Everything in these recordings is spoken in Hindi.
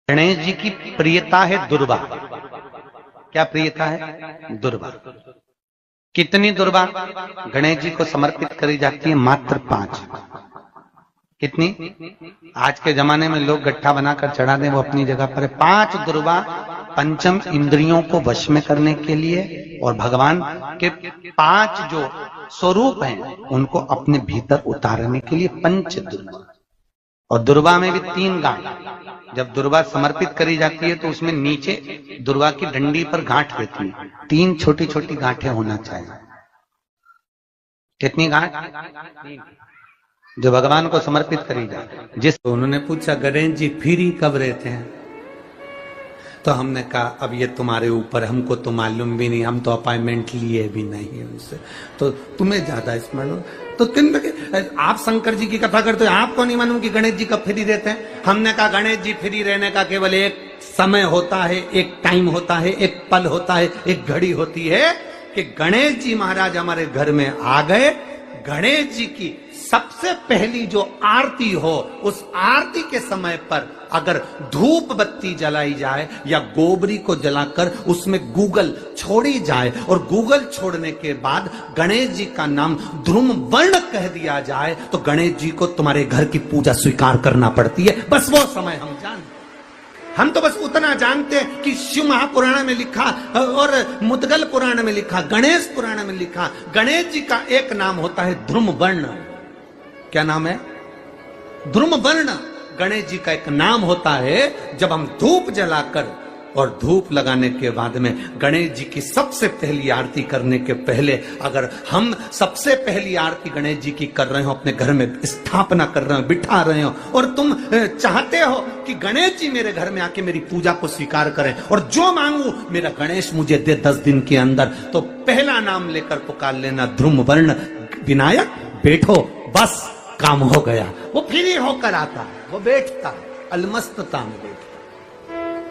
गणेश जी की प्रियता है दुर्वा। क्या प्रियता है? दुर्वा। कितनी दुर्वा गणेश जी को समर्पित करी जाती है? मात्र 5। कितनी? आज के जमाने में लोग गट्ठा बनाकर चढ़ा दें, वो अपनी जगह पर है। 5 दुर्वा पंचम इंद्रियों को वश में करने के लिए और भगवान के 5 जो स्वरूप हैं उनको अपने भीतर उतारने के लिए पंच दुर्वा। और दुर्वा में भी 3 गांठ। जब दुर्वा समर्पित करी जाती है तो उसमें नीचे दुर्वा की डंडी पर गांठ रहती है, 3 छोटी छोटी गांठें होना चाहिए। कितनी गांठ? जो भगवान को समर्पित करी जाए। जिस उन्होंने पूछा गणेश जी फ्री कब रहते हैं? तो हमने कहा अब ये तुम्हारे ऊपर, हमको तो मालूम भी नहीं, हम तो अपॉइंटमेंट लिए भी नहीं है उनसे, तो तुम्हें ज्यादा स्मरण। तो आप शंकर जी की कथा करते हो, आपको नहीं मालूम कि गणेश जी कब फ्री रहते हैं? हमने कहा गणेश जी फ्री रहने का केवल एक समय होता है, एक टाइम होता है, एक पल होता है, एक घड़ी होती है कि गणेश जी महाराज हमारे घर में आ गए। गणेश जी की सबसे पहली जो आरती हो, उस आरती के समय पर अगर धूप बत्ती जलाई जाए या गोबरी को जलाकर उसमें गूगल छोड़ी जाए और गूगल छोड़ने के बाद गणेश जी का नाम ध्रुम वर्ण कह दिया जाए तो गणेश जी को तुम्हारे घर की पूजा स्वीकार करना पड़ती है। बस वो समय हम जानते। हम तो बस उतना जानते हैं कि शिव महापुराण में लिखा और मुद्गल पुराण में लिखा, गणेश पुराण में लिखा, गणेश जी का एक नाम होता है ध्रुम वर्ण। क्या नाम है? ध्रुम वर्ण गणेश जी का एक नाम होता है। जब हम धूप जलाकर और धूप लगाने के बाद में गणेश जी की सबसे पहली आरती करने के पहले अगर हम सबसे पहली आरती गणेश जी की कर रहे हो, अपने घर में स्थापना कर रहे हो, बिठा रहे हो, और तुम चाहते हो कि गणेश जी मेरे घर में आके मेरी पूजा को स्वीकार करें और जो मांगू मेरा गणेश मुझे दे 10 दिन के अंदर, तो पहला नाम लेकर पुकार लेना ध्रुम वर्ण विनायक, बैठो, बस काम हो गया। वो फ्री होकर आता है, वो बैठता है, अलमस्तता में बैठता।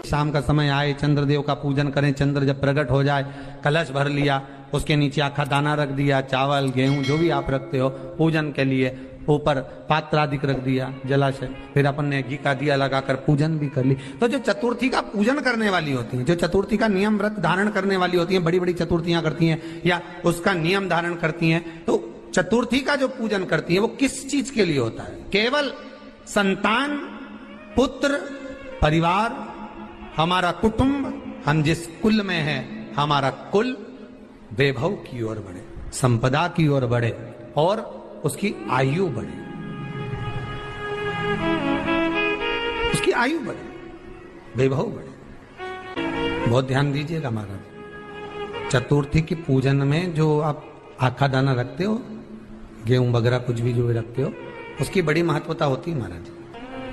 शाम का समय आए, चंद्रदेव का पूजन करें, चंद्र जब प्रकट हो जाए, कलश भर लिया, उसके नीचे आखा दाना रख दिया, चावल गेहूं जो भी आप रखते हो पूजन के लिए, ऊपर पात्र आदि रख दिया जलाशय, फिर अपन ने घी का दिया लगाकर पूजन भी कर ली। तो जो चतुर्थी का पूजन करने वाली होती है, जो चतुर्थी का नियम व्रत धारण करने वाली होती है, बड़ी बड़ी चतुर्थियां करती हैं या उसका नियम धारण करती हैं, तो चतुर्थी का जो पूजन करती है वो किस चीज के लिए होता है? केवल संतान, पुत्र, परिवार, हमारा कुटुंब, हम जिस कुल में हैं, हमारा कुल वैभव की ओर बढ़े, संपदा की ओर बढ़े और उसकी आयु बढ़े, उसकी आयु बढ़े, वैभव बढ़े। बहुत ध्यान दीजिएगा महाराज, चतुर्थी की पूजन में जो आप आखा दाना रखते हो, गेहूं वगैरह कुछ भी जो भी रखते हो, उसकी बड़ी महत्वता होती है महाराज।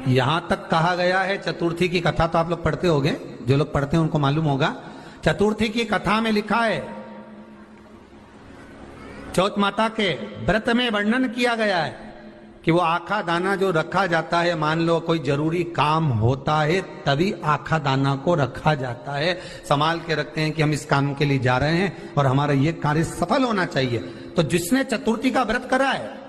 यहां तक कहा गया है, चतुर्थी की कथा तो आप लोग पढ़ते होंगे, जो लोग पढ़ते हैं उनको मालूम होगा। चतुर्थी की कथा में लिखा है, चौथ माता के व्रत में वर्णन किया गया है कि वो आखा दाना जो रखा जाता है, मान लो कोई जरूरी काम होता है तभी आखा दाना को रखा जाता है, संभाल के रखते हैं कि हम इस काम के लिए जा रहे हैं और हमारा ये कार्य सफल होना चाहिए। तो जिसने चतुर्थी का व्रत करा है,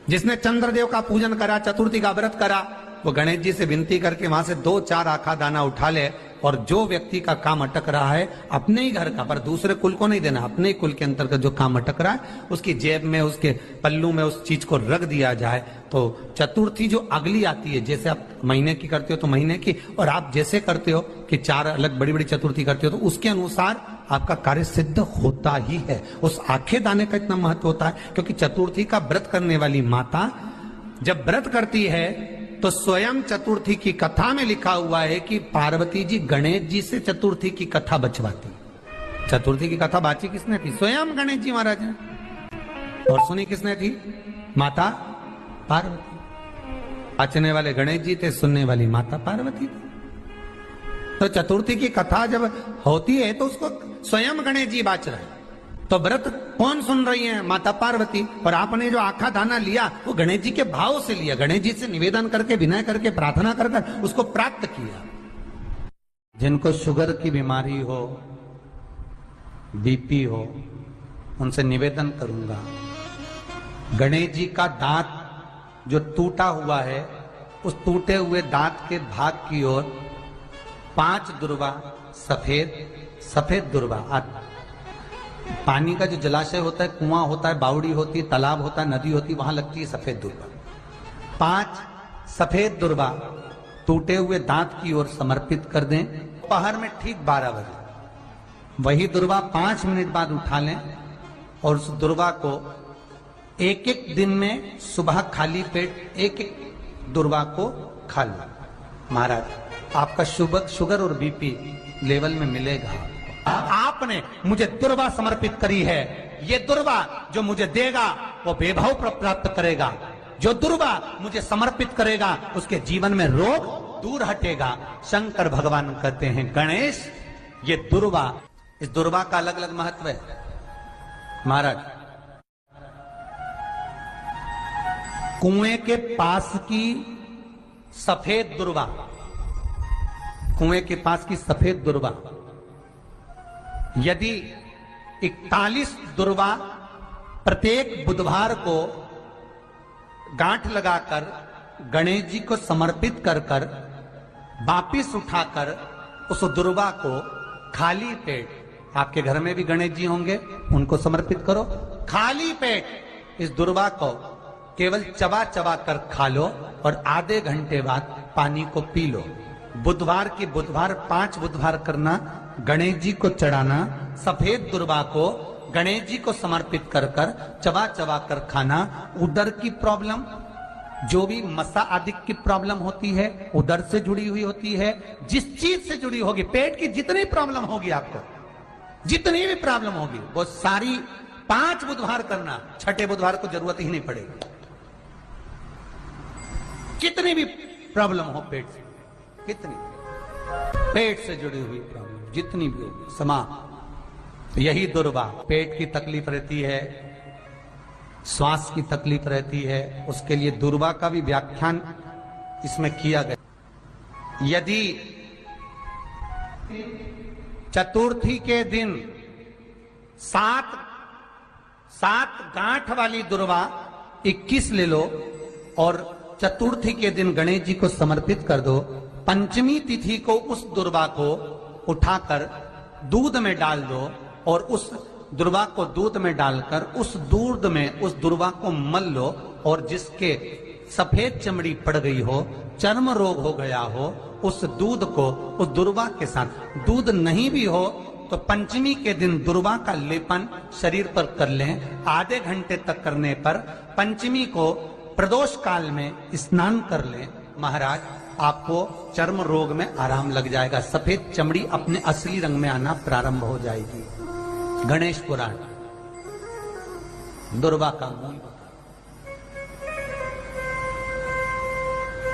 जिसने चंद्रदेव का पूजन करा, चतुर्थी का व्रत करा, वो गणेश जी से विनती करके वहां से 2-4 आखा दाना उठा ले और जो व्यक्ति का काम अटक रहा है अपने ही घर का, पर दूसरे कुल को नहीं देना, अपने ही कुल के अंतर्गत जो काम अटक रहा है उसकी जेब में, उसके पल्लू में उस चीज को रख दिया जाए। तो चतुर्थी जो अगली आती है, जैसे आप महीने की करते हो तो महीने की, और आप जैसे करते हो कि 4 अलग बड़ी बड़ी चतुर्थी करते हो तो उसके अनुसार आपका कार्य सिद्ध होता ही है। उस आखे दाने का इतना महत्व होता है क्योंकि चतुर्थी का व्रत करने वाली माता जब व्रत करती है तो स्वयं चतुर्थी की कथा में लिखा हुआ है कि पार्वती जी गणेश जी से चतुर्थी की कथा बचवाती। चतुर्थी की कथा बाची किसने थी? स्वयं गणेश जी महाराज ने। और सुनी किसने थी? माता पार्वती। बाचने वाले गणेश जी थे, सुनने वाली माता पार्वती थी। तो चतुर्थी की कथा जब होती है तो उसको स्वयं गणेश जी बाच रहे हैं, तो व्रत कौन सुन रही है? माता पार्वती। और आपने जो आखा दाना लिया वो गणेश जी के भाव से लिया, गणेश जी से निवेदन करके, विनय करके, प्रार्थना कर उसको प्राप्त किया। जिनको शुगर की बीमारी हो, बीपी हो, उनसे निवेदन करूंगा, गणेश जी का दांत जो टूटा हुआ है उस टूटे हुए दांत के भाग की ओर 5 दुर्वा सफेद दुर्वा। पानी का जो जलाशय होता है, कुआं होता है, बावड़ी होती है, तालाब होता है, नदी होती है, वहां लगती है सफेद दुर्वा। 5 सफेद दुर्वा टूटे हुए दांत की ओर समर्पित कर दें। दोपहर में ठीक 12 बजे वही दुर्वा 5 मिनट बाद उठा लें और उस दुर्वा को एक दिन में सुबह खाली पेट एक दुर्वा को खा लो। महाराज आपका शुगर और बीपी लेवल में मिलेगा। आपने मुझे दुर्वा समर्पित करी है, ये दुर्वा जो मुझे देगा वो वैभव प्राप्त करेगा। जो दुर्वा मुझे समर्पित करेगा उसके जीवन में रोग दूर हटेगा। शंकर भगवान कहते हैं गणेश ये दुर्वा, इस दुर्वा का अलग अलग महत्व है। महाराज कुएं के पास की सफेद दुर्वा, कुएं के पास की सफेद दुर्वा, यदि 41 दुर्वा प्रत्येक बुधवार को गांठ लगाकर गणेश जी को समर्पित कर कर वापिस उठाकर उस दुर्वा को खाली पेट, आपके घर में भी गणेश जी होंगे उनको समर्पित करो, खाली पेट इस दुर्वा को केवल चबा चबा कर खा लो और आधे घंटे बाद पानी को पी लो। बुधवार की बुधवार 5 बुधवार करना, गणेश जी को चढ़ाना, सफेद दुर्वा को गणेश जी को समर्पित कर कर चबा चबा कर खाना। उदर की प्रॉब्लम, जो भी मसा आदि की प्रॉब्लम होती है उदर से जुड़ी हुई होती है, जिस चीज से जुड़ी होगी, पेट की जितनी प्रॉब्लम होगी, आपको जितनी भी प्रॉब्लम होगी वो सारी 5 बुधवार करना, छठे बुधवार को जरूरत ही नहीं पड़ेगी। कितनी भी प्रॉब्लम हो पेट से, कितनी पेट से जुड़ी हुई प्रॉब्लम जितनी भी होगी समाप्त। यही दुर्वा, पेट की तकलीफ रहती है, श्वास की तकलीफ रहती है, उसके लिए दुर्वा का भी व्याख्यान इसमें किया गया। यदि चतुर्थी के दिन 7 गांठ वाली दुर्वा 21 ले लो और चतुर्थी के दिन गणेश जी को समर्पित कर दो। पंचमी तिथि को उस दुर्वा को उठाकर दूध में डाल दो और उस दुर्वा को दूध में डालकर उस दूध में उस दुर्वा को मल लो और जिसके सफेद चमड़ी पड़ गई हो, चर्म रोग हो गया हो, उस दूध को उस दुर्वा के साथ, दूध नहीं भी हो तो पंचमी के दिन दुर्वा का लेपन शरीर पर कर लें। आधे घंटे तक करने पर पंचमी को प्रदोष काल में स्नान कर लें। महाराज आपको चर्म रोग में आराम लग जाएगा, सफेद चमड़ी अपने असली रंग में आना प्रारंभ हो जाएगी। गणेश पुराण दुर्वा का मूल बता।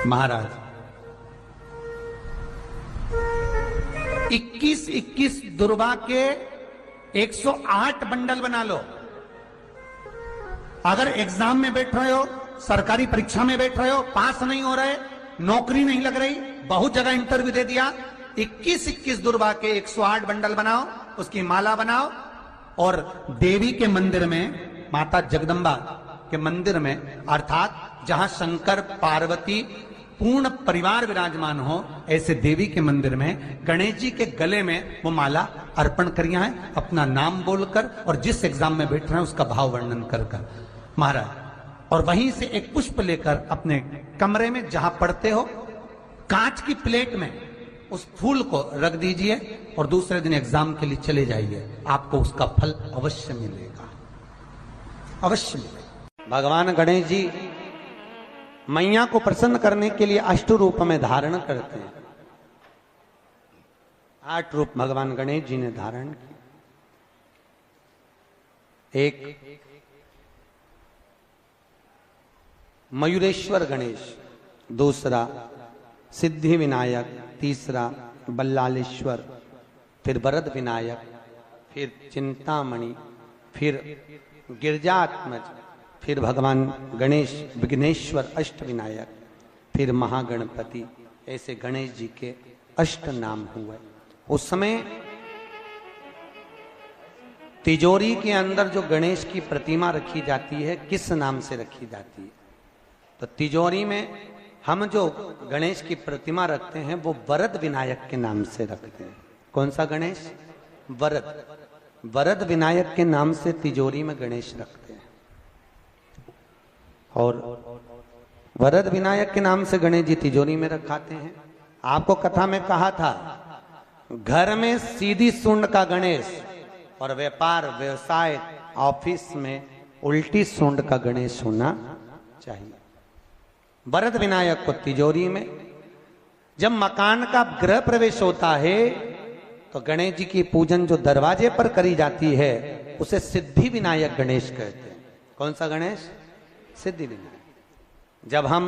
महाराज 21 दुर्वा के 108 बंडल बना लो। अगर एग्जाम में बैठ रहे हो, सरकारी परीक्षा में बैठ रहे हो, पास नहीं हो रहे, नौकरी नहीं लग रही, बहुत जगह इंटरव्यू दे दिया, 21 दुर्वा के 108 बंडल बनाओ, उसकी माला बनाओ और देवी के मंदिर में, माता जगदम्बा के मंदिर में, अर्थात जहां शंकर पार्वती पूर्ण परिवार विराजमान हो, ऐसे देवी के मंदिर में गणेश जी के गले में वो माला अर्पण करिया है, अपना नाम बोलकर और जिस एग्जाम में बैठ रहे हैं उसका भाव वर्णन कर कर महाराज। और वहीं से एक पुष्प लेकर अपने कमरे में जहां पढ़ते हो, कांच की प्लेट में उस फूल को रख दीजिए और दूसरे दिन एग्जाम के लिए चले जाइए, आपको उसका फल अवश्य मिलेगा, अवश्य मिलेगा। भगवान गणेश जी मैया को प्रसन्न करने के लिए 8 रूप में धारण करते हैं। 8 रूप भगवान गणेश जी ने धारण किए। एक मयूरेश्वर गणेश, दूसरा सिद्धि विनायक, तीसरा बल्लालेश्वर, फिर वरद विनायक, फिर चिंतामणि, फिर गिरजात्मज, फिर भगवान गणेश विघ्नेश्वर अष्ट विनायक, फिर महागणपति। ऐसे गणेश जी के 8 नाम हुए। उस समय तिजोरी के अंदर जो गणेश की प्रतिमा रखी जाती है, किस नाम से रखी जाती है? तो तिजोरी में हम जो गणेश की प्रतिमा रखते हैं वो वरद विनायक के नाम से रखते हैं। कौन सा गणेश? वरद। वरद विनायक के नाम से तिजोरी में गणेश रखते हैं। और वरद विनायक के नाम से गणेश जी तिजोरी में रखाते हैं। आपको कथा में कहा था, घर में सीधी सूंड का गणेश और व्यापार व्यवसाय ऑफिस में उल्टी सूंड का गणेश होना चाहिए। वरद विनायक को तिजोरी में। जब मकान का गृह प्रवेश होता है तो गणेश जी की पूजन जो दरवाजे पर करी जाती है उसे सिद्धि विनायक गणेश कहते हैं। कौन सा गणेश? सिद्धि विनायक। जब हम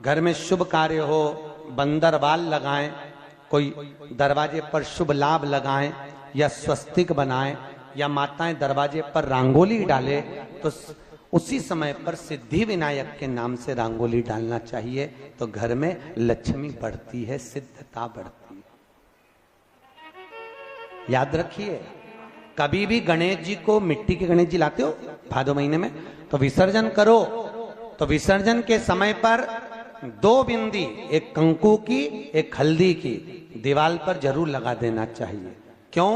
घर में शुभ कार्य हो, बंदरवाल लगाएं, कोई दरवाजे पर शुभ लाभ लगाएं या स्वस्तिक बनाएं या माताएं दरवाजे पर रंगोली डाले तो उसी समय पर सिद्धि विनायक के नाम से रंगोली डालना चाहिए। तो घर में लक्ष्मी बढ़ती है, सिद्धता बढ़ती है। याद रखिए, कभी भी गणेश जी को, मिट्टी के गणेश जी लाते हो भादो महीने में, तो विसर्जन करो तो विसर्जन के समय पर 2 बिंदी, एक कंकु की एक हल्दी की, दीवार पर जरूर लगा देना चाहिए। क्यों?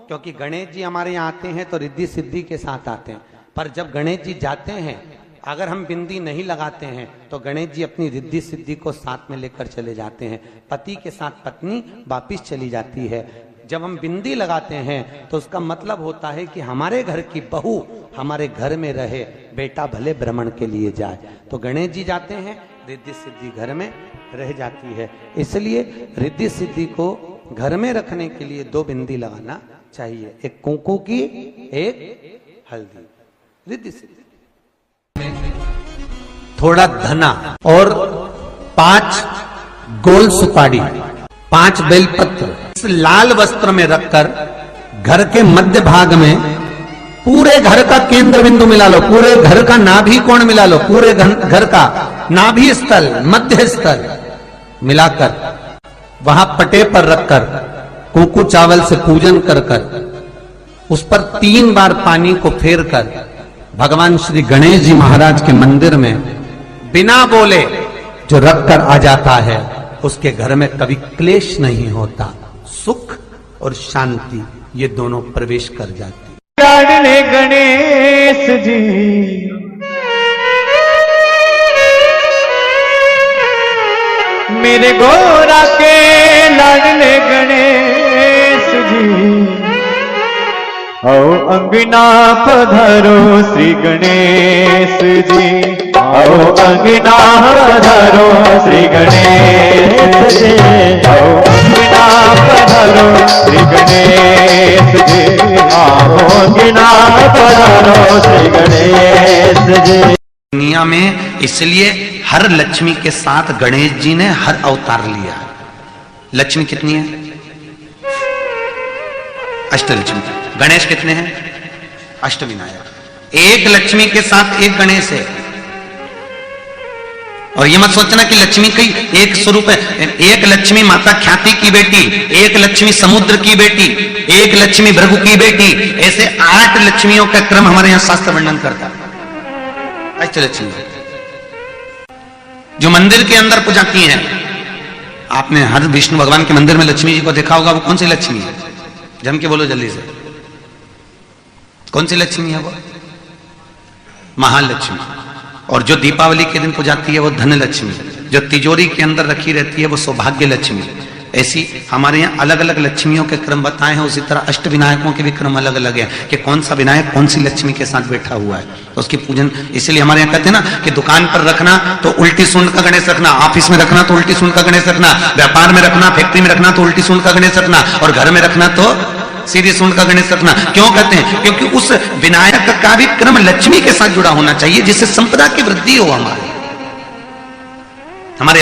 क्योंकि गणेश जी हमारे यहाँ आते हैं तो रिद्धि सिद्धि के साथ आते हैं, पर जब गणेश जी जाते हैं अगर हम बिंदी नहीं लगाते हैं तो गणेश जी अपनी रिद्धि सिद्धि को साथ में लेकर चले जाते हैं। पति के साथ पत्नी वापिस चली जाती है। जब हम बिंदी लगाते हैं तो उसका मतलब होता है कि हमारे घर की बहू हमारे घर में रहे, बेटा भले भ्रमण के लिए जाए। तो गणेश जी जाते हैं, रिद्धि सिद्धि घर में रह जाती है। इसलिए रिद्धि सिद्धि को घर में रखने के लिए 2 बिंदी लगाना चाहिए, एक कुंकू की एक हल्दी। रिद्धि सिद्धि। थोड़ा धना और 5 गोल सुपारी, 5 बेलपत्र इस लाल वस्त्र में रखकर घर के मध्य भाग में पूरे घर का केंद्र बिंदु मिला लो, पूरे घर का नाभि कोण मिला लो, पूरे घर का नाभि स्थल, मध्य स्थल मिलाकर वहां पटे पर रखकर कुंकू चावल से पूजन कर उस पर 3 बार पानी को फेर कर भगवान श्री गणेश जी महाराज के मंदिर में बिना बोले जो रखकर आ जाता है उसके घर में कभी क्लेश नहीं होता, सुख और शांति ये दोनों प्रवेश कर जाती। लाडले गणेश जी मेरे गोरा के लाडले गणेश जी, आओ अंगना पधारो श्री गणेश जी, आओ अंगना पधारो श्री गणेश जी, आओ अंगना पधारो श्री गणेश जी, आओ अंगना पधारो श्री गणेश जी। दुनिया में इसलिए हर लक्ष्मी के साथ गणेश जी ने हर अवतार लिया। लक्ष्मी कितनी है? अष्टलक्ष्मी। गणेश कितने हैं? अष्टविनायक। एक लक्ष्मी के साथ एक गणेश है। और ये मत सोचना कि लक्ष्मी का एक स्वरूप है। एक लक्ष्मी माता ख्याति की बेटी, एक लक्ष्मी समुद्र की बेटी, एक लक्ष्मी भृगु की बेटी, ऐसे 8 लक्ष्मियों का क्रम हमारे यहां शास्त्र वर्णन करता है। अष्टलक्ष्मी जो मंदिर के अंदर पूजा की है, आपने हर विष्णु भगवान के मंदिर में लक्ष्मी जी को देखा होगा। वो कौन सी लक्ष्मी है? जम के बोलो जल्दी से, कौन सी लक्ष्मी है? वो महालक्ष्मी। और जो दीपावली के दिन पूजाती है वो धन लक्ष्मी, जो तिजोरी के अंदर रखी रहती है वो सौभाग्य लक्ष्मी। ऐसी हमारे यहाँ अलग अलग लक्ष्मियों के क्रम बताए हैं। उसी तरह अष्ट विनायकों के भी क्रम अलग अलग है कि कौन सा विनायक कौन सी लक्ष्मी के साथ बैठा हुआ है, तो उसकी पूजन। इसलिए हमारे यहाँ कहते हैं ना कि दुकान पर रखना तो उल्टी सूंड का गणेश रखना, ऑफिस में रखना तो उल्टी सूंड का गणेश रखना, व्यापार में रखना, फैक्ट्री में रखना तो उल्टी सूंड का गणेश रखना, और घर में रखना तो सीधी सूंड का गणेश रखना। क्यों कहते हैं? क्योंकि उस विनायक का भी क्रम लक्ष्मी के साथ जुड़ा होना चाहिए, जिससे संपदा की वृद्धि हो हमारे